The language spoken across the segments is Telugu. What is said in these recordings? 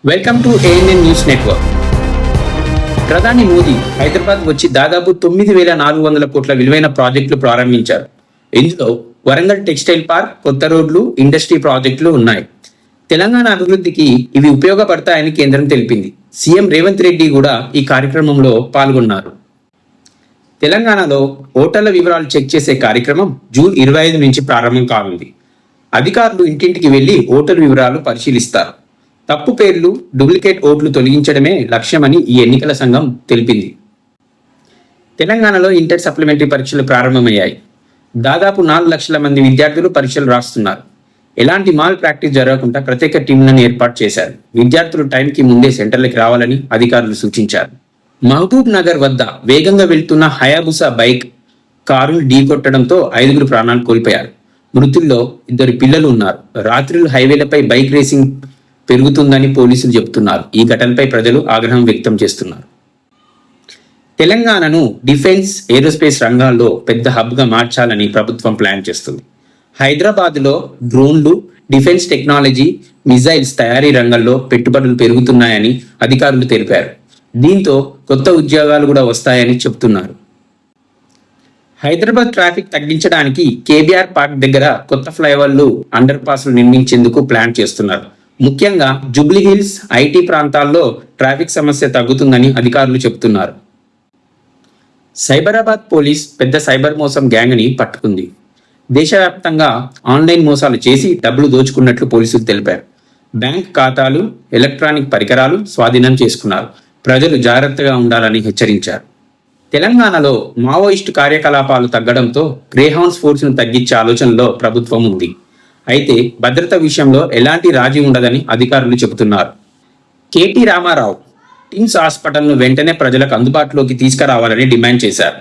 Welcome to ANN news network. ప్రధాని మోదీ హైదరాబాద్ వచ్చి దాదాపు 9,400 కోట్ల విలువైన ప్రాజెక్టులు ప్రారంభించారు. ఇందులో వరంగల్ టెక్స్టైల్ పార్క్, కొత్త రోడ్లు, ఇండస్ట్రీ ప్రాజెక్టులు ఉన్నాయి. తెలంగాణ అభివృద్ధికి ఇవి ఉపయోగపడతాయని కేంద్రం తెలిపింది. సీఎం రేవంత్ రెడ్డి కూడా ఈ కార్యక్రమంలో పాల్గొన్నారు. తెలంగాణలో ఓటర్ల వివరాలు చెక్ చేసే కార్యక్రమం జూన్ 25 నుంచి ప్రారంభం కానుంది. అధికారులు ఇంటింటికి వెళ్లి ఓటర్ వివరాలు పరిశీలిస్తారు. తప్పు పేర్లు, డూప్లికేట్ ఓట్లు తొలగించడమే లక్ష్యమని ఈ ఎన్నికల సంఘం తెలిపింది. తెలంగాణలో ఇంటర్ సప్లిమెంటరీ పరీక్షలు ప్రారంభమయ్యాయి. దాదాపు 4 లక్షల మంది విద్యార్థులు పరీక్షలు రాస్తున్నారు. ఎలాంటి మాల్ ప్రాక్టీస్ జరగకుండా ప్రత్యేక టీంలను ఏర్పాటు చేశారు. విద్యార్థులు టైంకి ముందే సెంటర్లకు రావాలని అధికారులు సూచించారు. మహబూబ్ నగర్ వద్ద వేగంగా వెళ్తున్న హయాబుసా బైక్ కారును ఢీకొట్టడంతో 5 ప్రాణాలు కోల్పోయారు. మృతుల్లో 2 పిల్లలు ఉన్నారు. రాత్రులు హైవేలపై బైక్ రేసింగ్ పెరుగుతుందని పోలీసులు చెబుతున్నారు. ఈ ఘటనపై ప్రజలు ఆగ్రహం వ్యక్తం చేస్తున్నారు. తెలంగాణను డిఫెన్స్, ఏరోస్పేస్ రంగాల్లో పెద్ద హబ్గా మార్చాలని ప్రభుత్వం ప్లాన్ చేస్తుంది. హైదరాబాద్లో డ్రోన్లు, డిఫెన్స్ టెక్నాలజీ, మిజైల్స్ తయారీ రంగంలో పెట్టుబడులు పెరుగుతున్నాయని అధికారులు తెలిపారు. దీంతో కొత్త ఉద్యోగాలు కూడా వస్తాయని చెబుతున్నారు. హైదరాబాద్ ట్రాఫిక్ తగ్గించడానికి కేబీఆర్ పార్క్ దగ్గర కొత్త ఫ్లైఓవర్లు, అండర్ పాస్లు నిర్మించేందుకు ప్లాన్ చేస్తున్నారు. ముఖ్యంగా జూబ్లీ హిల్స్, ఐటీ ప్రాంతాల్లో ట్రాఫిక్ సమస్య తగ్గుతుందని అధికారులు చెబుతున్నారు. సైబరాబాద్ పోలీస్ పెద్ద సైబర్ మోసం గ్యాంగ్ని పట్టుకుంది. దేశవ్యాప్తంగా ఆన్లైన్ మోసాలు చేసి డబ్బులు దోచుకున్నట్లు పోలీసులు తెలిపారు. బ్యాంక్ ఖాతాలు, ఎలక్ట్రానిక్ పరికరాలు స్వాధీనం చేసుకున్నారు. ప్రజలు జాగ్రత్తగా ఉండాలని హెచ్చరించారు. తెలంగాణలో మావోయిస్టు కార్యకలాపాలు తగ్గడంతో గ్రేహౌండ్స్ ఫోర్స్ను తగ్గించే ఆలోచనలో ప్రభుత్వం ఉంది. అయితే భద్రత విషయంలో ఎలాంటి రాజీ ఉండదని అధికారులు చెబుతున్నారు. కేటీ రామారావు టిమ్స్ హాస్పిటల్ను వెంటనే ప్రజలకు అందుబాటులోకి తీసుకురావాలని డిమాండ్ చేశారు.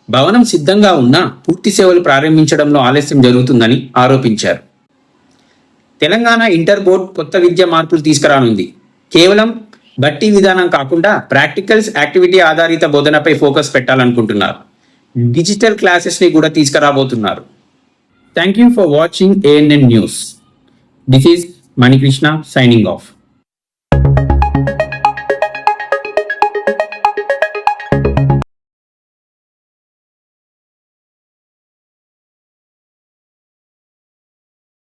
భవనం సిద్ధంగా ఉన్నా పూర్తి సేవలు ప్రారంభించడంలో ఆలస్యం జరుగుతుందని ఆరోపించారు. తెలంగాణ ఇంటర్ బోర్డు కొత్త విద్యా మార్పులు తీసుకురానుంది. కేవలం బట్టి విధానం కాకుండా ప్రాక్టికల్స్, యాక్టివిటీ ఆధారిత బోధనపై ఫోకస్ పెట్టాలనుకుంటున్నారు. డిజిటల్ క్లాసెస్ని కూడా తీసుకురాబోతున్నారు. Thank you for watching ANN News. This is Manikrishna signing off.